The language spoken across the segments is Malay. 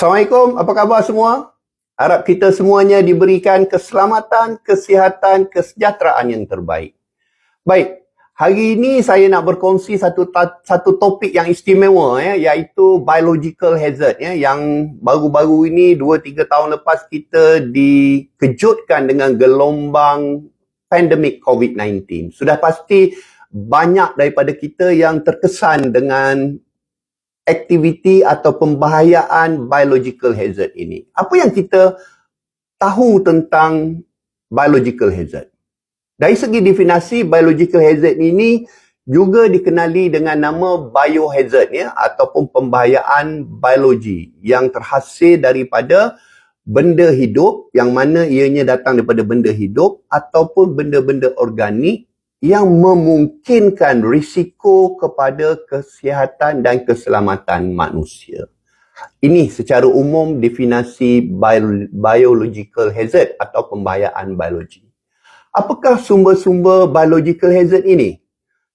Assalamualaikum, apa khabar semua? Harap kita semuanya diberikan keselamatan, kesihatan, kesejahteraan yang terbaik. Baik, hari ini saya nak berkongsi satu topik yang istimewa, iaitu biological hazard, yang baru-baru ini 2-3 tahun lepas kita dikejutkan dengan gelombang pandemik COVID-19. Sudah pasti banyak daripada kita yang terkesan dengan aktiviti atau pembahayaan biological hazard ini. Apa yang kita tahu tentang biological hazard? Dari segi definisi, biological hazard ini juga dikenali dengan nama biohazard, ataupun pembahayaan biologi yang terhasil daripada benda hidup, yang mana ianya datang daripada benda hidup ataupun benda-benda organik yang memungkinkan risiko kepada kesihatan dan keselamatan manusia. Ini secara umum definisi biological hazard atau pembahayaan biologi. Apakah sumber-sumber biological hazard ini?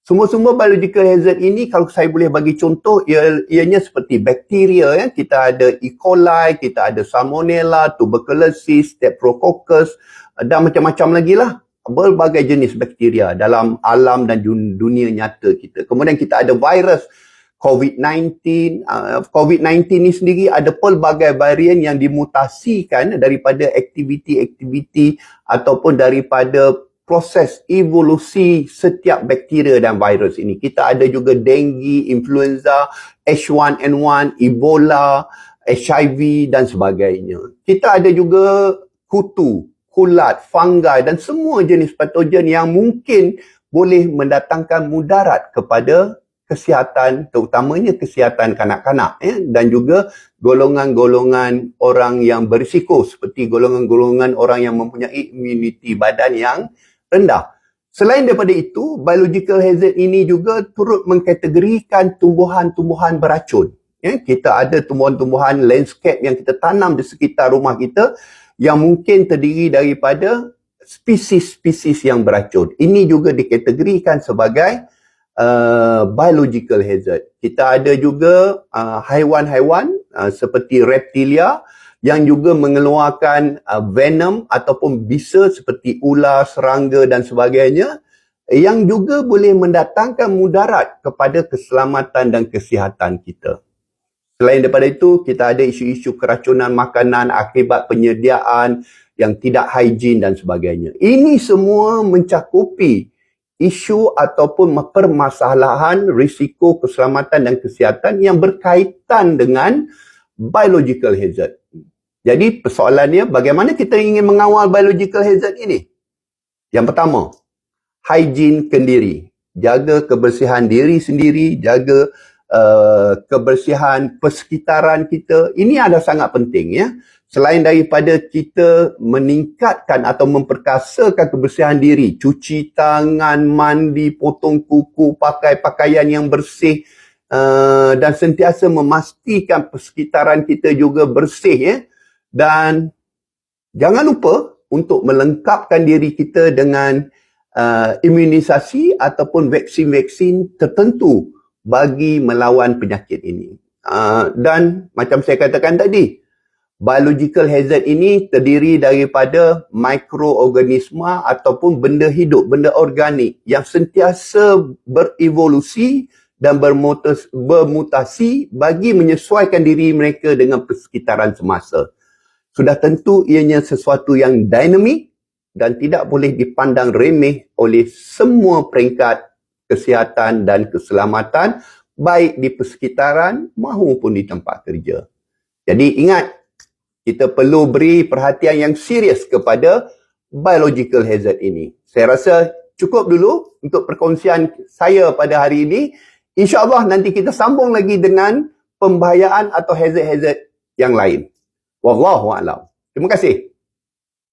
Sumber-sumber biological hazard ini, kalau saya boleh bagi contoh, ianya seperti bakteria. Kita ada E. coli, kita ada Salmonella, tuberculosis, Streptococcus, dan macam-macam lagi lah. Berbagai jenis bakteria dalam alam dan dunia nyata kita. Kemudian kita ada virus COVID-19. COVID-19 ni sendiri ada pelbagai varian yang dimutasikan daripada aktiviti-aktiviti ataupun daripada proses evolusi setiap bakteria dan virus ini. Kita ada juga dengue, influenza, H1N1, Ebola, HIV dan sebagainya. Kita ada juga kutu, kulat, fungi dan semua jenis patogen yang mungkin boleh mendatangkan mudarat kepada kesihatan, terutamanya kesihatan kanak-kanak, dan juga golongan-golongan orang yang berisiko seperti golongan-golongan orang yang mempunyai imuniti badan yang rendah. Selain daripada itu, biological hazard ini juga turut mengkategorikan tumbuhan-tumbuhan beracun. Kita ada tumbuhan-tumbuhan landscape yang kita tanam di sekitar rumah kita yang mungkin terdiri daripada spesies-spesies yang beracun. Ini juga dikategorikan sebagai biological hazard. Kita ada juga haiwan-haiwan seperti reptilia yang juga mengeluarkan venom ataupun bisa seperti ular, serangga dan sebagainya yang juga boleh mendatangkan mudarat kepada keselamatan dan kesihatan kita. Selain daripada itu, kita ada isu-isu keracunan makanan akibat penyediaan yang tidak higien dan sebagainya. Ini semua mencakupi isu ataupun permasalahan risiko keselamatan dan kesihatan yang berkaitan dengan biological hazard. Jadi persoalannya, bagaimana kita ingin mengawal biological hazard ini? Yang pertama, higien kendiri. Jaga kebersihan diri sendiri, jaga kebersihan persekitaran kita. Ini adalah sangat penting, Selain daripada kita meningkatkan atau memperkasakan kebersihan diri, cuci tangan, mandi, potong kuku, pakai pakaian yang bersih, dan sentiasa memastikan persekitaran kita juga bersih, dan jangan lupa untuk melengkapkan diri kita dengan imunisasi ataupun vaksin-vaksin tertentu bagi melawan penyakit ini. Dan macam saya katakan tadi, biological hazard ini terdiri daripada mikroorganisma ataupun benda hidup, benda organik yang sentiasa berevolusi dan bermutasi bagi menyesuaikan diri mereka dengan persekitaran semasa. Sudah tentu ianya sesuatu yang dinamik dan tidak boleh dipandang remeh oleh semua peringkat kesihatan dan keselamatan, baik di persekitaran maupun di tempat kerja. Jadi ingat, kita perlu beri perhatian yang serius kepada biological hazard ini. Saya rasa cukup dulu untuk perkongsian saya pada hari ini. InsyaAllah nanti kita sambung lagi dengan pembahayaan atau hazard-hazard yang lain. Wallahualam. Terima kasih.